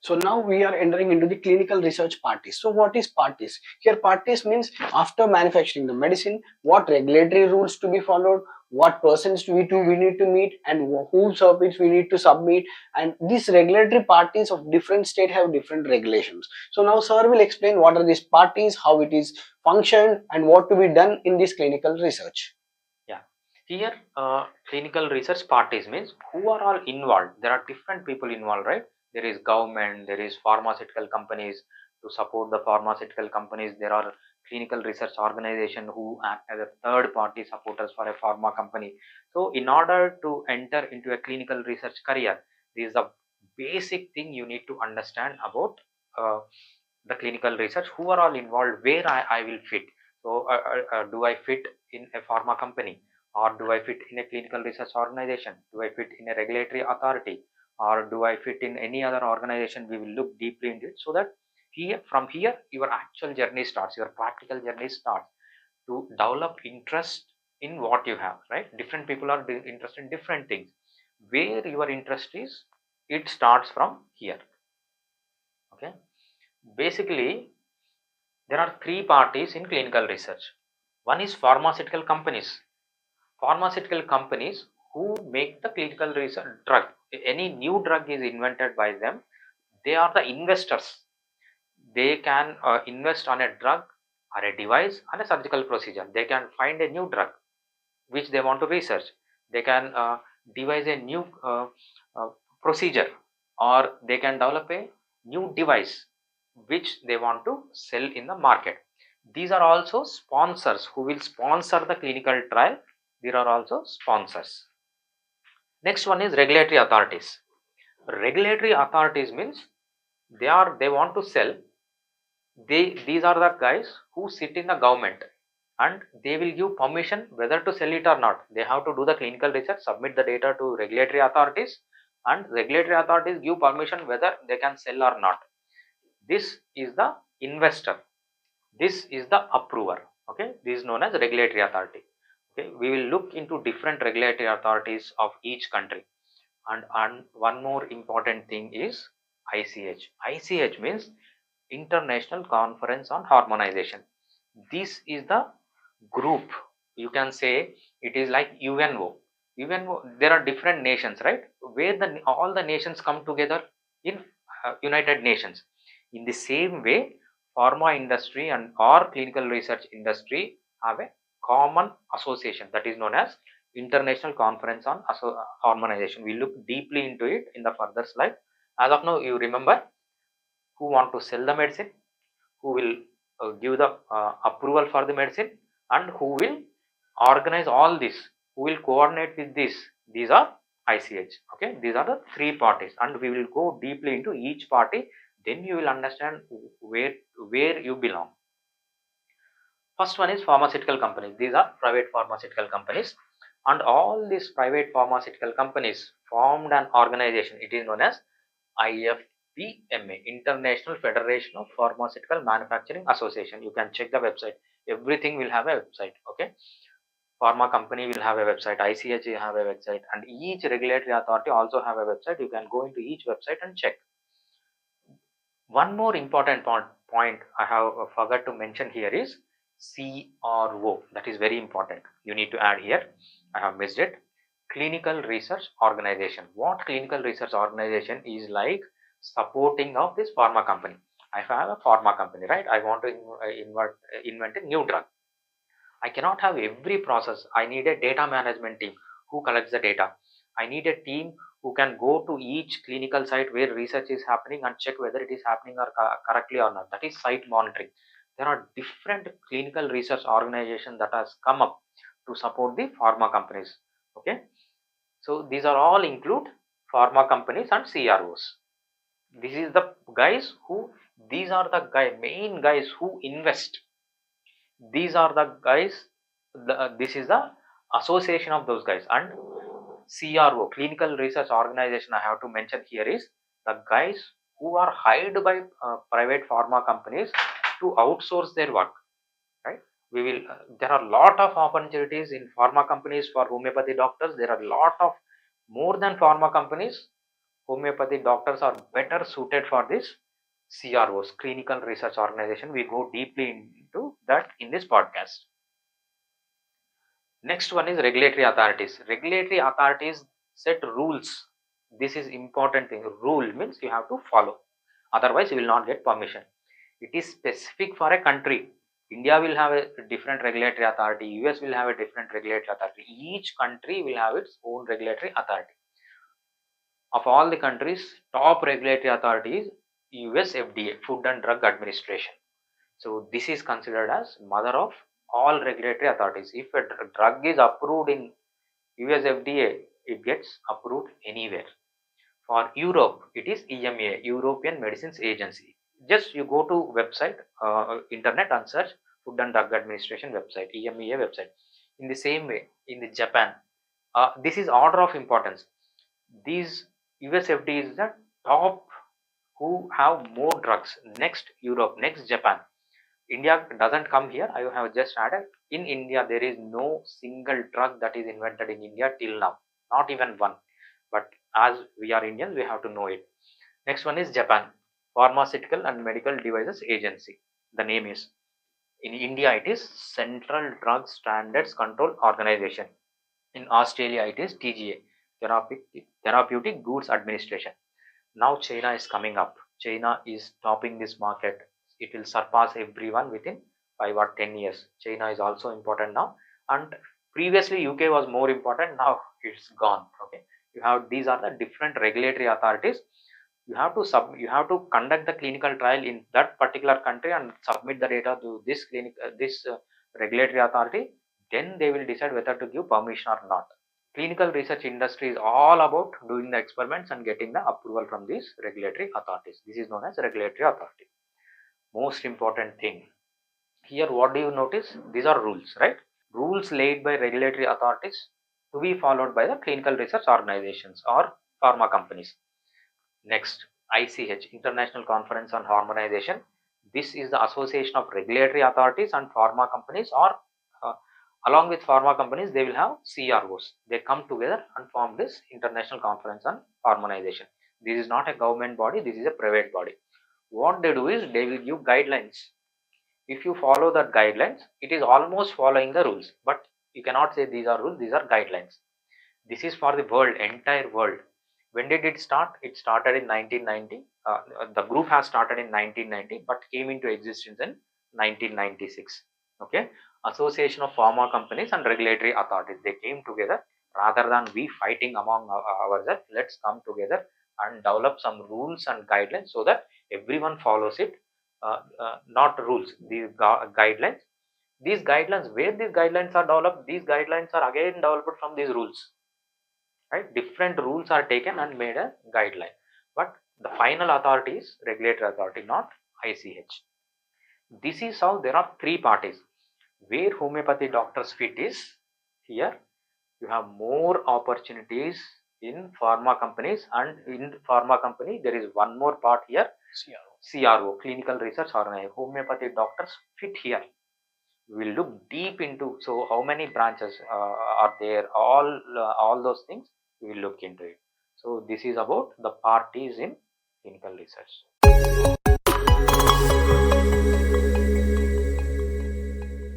So now we are entering into the clinical research parties. So what is parties? Here parties means after manufacturing the medicine, what regulatory rules to be followed, what persons we need to meet, and whom service we need to submit. And these regulatory parties of different state have different regulations. So now sir will explain what are these parties, how it is functioned, and what to be done in this clinical research. Yeah, here clinical research parties means who are all involved. There are different people involved, right? There is government, there is pharmaceutical companies. To support the pharmaceutical companies, there are clinical research organization who act as a third party supporters for a pharma company. So in order to enter into a clinical research career, this is the basic thing you need to understand about uh, the clinical research. Who are all involved, where I will fit. So do I fit in a pharma company, or do I fit in a clinical research organization? Do I fit in a regulatory authority, or do I fit in any other organization? We will look deeply into it, so that from here your actual journey starts, your practical journey starts, to develop interest in what you have, right? Different people are interested in different things. Where your interest is, it starts from here. Okay, basically there are three parties in clinical research. One is pharmaceutical companies. Pharmaceutical companies who make the clinical research drug. Any new drug is invented by them. They are the investors. They can invest on a drug or a device and a surgical procedure. They can find a new drug which they want to research. They can devise a new uh, procedure, or they can develop a new device which they want to sell in the market. These are also sponsors who will sponsor the clinical trial. There are also sponsors. Next one is regulatory authorities. Regulatory authorities means they want to sell. These are the guys who sit in the government, and they will give permission whether to sell it or not. They have to do the clinical research, submit the data to regulatory authorities, and regulatory authorities give permission whether they can sell or not. This is the investor. This is the approver. Okay, this is known as regulatory authority. Okay, we will look into different regulatory authorities of each country. And one more important thing is ICH. ICH means International Conference on Harmonization. This is the group. You can say it is like UNO. UNO, there are different nations, right? Where all the nations come together in United Nations. In the same way, pharma industry and or clinical research industry have a common association that is known as International Conference on Harmonization. We look deeply into it in the further slide. As of now, you remember who want to sell the medicine, who will give the approval for the medicine, and who will organize all this, who will coordinate with this. These are ICH. Okay, these are the three parties, and we will go deeply into each party. Then you will understand where you belong. First one is pharmaceutical companies. These are private pharmaceutical companies, and all these private pharmaceutical companies formed an organization. It is known as IFPMA, International Federation of Pharmaceutical Manufacturing Association. You can check the website. Everything will have a website. Okay, pharma company will have a website, ICH will have a website, and each regulatory authority also have a website. You can go into each website and check. One more important point I have forgot to mention here is CRO. That is very important. You need to add here. I have missed it. Clinical research organization. What clinical research organization is like supporting of this pharma company? I have a pharma company, right? I want to invent a new drug. I cannot have every process. I need a data management team who collects the data. I need a team who can go to each clinical site where research is happening and check whether it is happening or correctly or not. That is site monitoring. There are different clinical research organizations that has come up to support the pharma companies. Okay, so these are all include pharma companies and CROs. This is the guys who, these are the main guys who invest. These are the guys, this is the association of those guys. And CRO, clinical research organization, I have to mention here is the guys who are hired by private pharma companies to outsource their work, right? We will there are a lot of opportunities in pharma companies for homeopathy doctors. There are a lot of more than pharma companies homeopathy doctors are better suited for this CROs, clinical research organization. We go deeply into that in this podcast. Next one is regulatory authorities. Regulatory authorities set rules. This is important thing. Rule means you have to follow. Otherwise, you will not get permission. It is specific for a country. India will have a different regulatory authority. US will have a different regulatory authority. Each country will have its own regulatory authority. Of all the countries, top regulatory authority is US FDA, Food and Drug Administration. So this is considered as mother of all regulatory authorities. If a drug is approved in US FDA, it gets approved anywhere. For Europe, it is EMA, European Medicines Agency. Just you go to website, internet and search Food and Drug Administration website, EMA website. In the same way, in the Japan, this is order of importance. These US FDA is the top who have more drugs. Next Europe, next Japan. India doesn't come here. I have just added. In India, there is no single drug that is invented in India till now. Not even one. But as we are Indians, we have to know it. Next one is Japan, Pharmaceutical and Medical Devices Agency. The name is. In India, it is Central Drug Standards Control Organization. In Australia, it is TGA, Therapeutic Goods Administration. Now China is coming up. China is topping this market. It will surpass everyone within 5 or 10 years. China is also important now, and previously UK was more important. Now it's gone. Okay, you have, these are the different regulatory authorities. You have to conduct the clinical trial in that particular country and submit the data to this regulatory authority. Then they will decide whether to give permission or not. Clinical research industry is all about doing the experiments and getting the approval from these regulatory authorities. This is known as regulatory authority. Most important thing here, what do you notice? These are rules, right? Rules laid by regulatory authorities to be followed by the clinical research organizations or pharma companies. Next, ICH, International Conference on Harmonization. This is the association of regulatory authorities and pharma companies, or along with pharma companies, they will have CROs. They come together and form this International Conference on Harmonization. This is not a government body, this is a private body. What they do is they will give guidelines. If you follow that guidelines, it is almost following the rules, but you cannot say these are rules, these are guidelines. This is for the world, entire world. When did it start? It started in 1990. The group has started in 1990 but came into existence in 1996. Okay, Association of Pharma Companies and Regulatory Authorities, they came together. Rather than we fighting among ourselves, let's come together and develop some rules and guidelines so that everyone follows it. Not rules, these guidelines. These guidelines, where these guidelines are developed, these guidelines are again developed from these rules, right? Different rules are taken and made a guideline, but the final authority is regulatory authority, not ICH. This is how there are three parties. Where homeopathy doctors fit is here. You have more opportunities in pharma companies, and in pharma company there is one more part here, CRO, clinical research organization. Homeopathy doctors fit here. We will look deep into, so how many branches are there, all those things we will look into it. So this is about the parties in clinical research.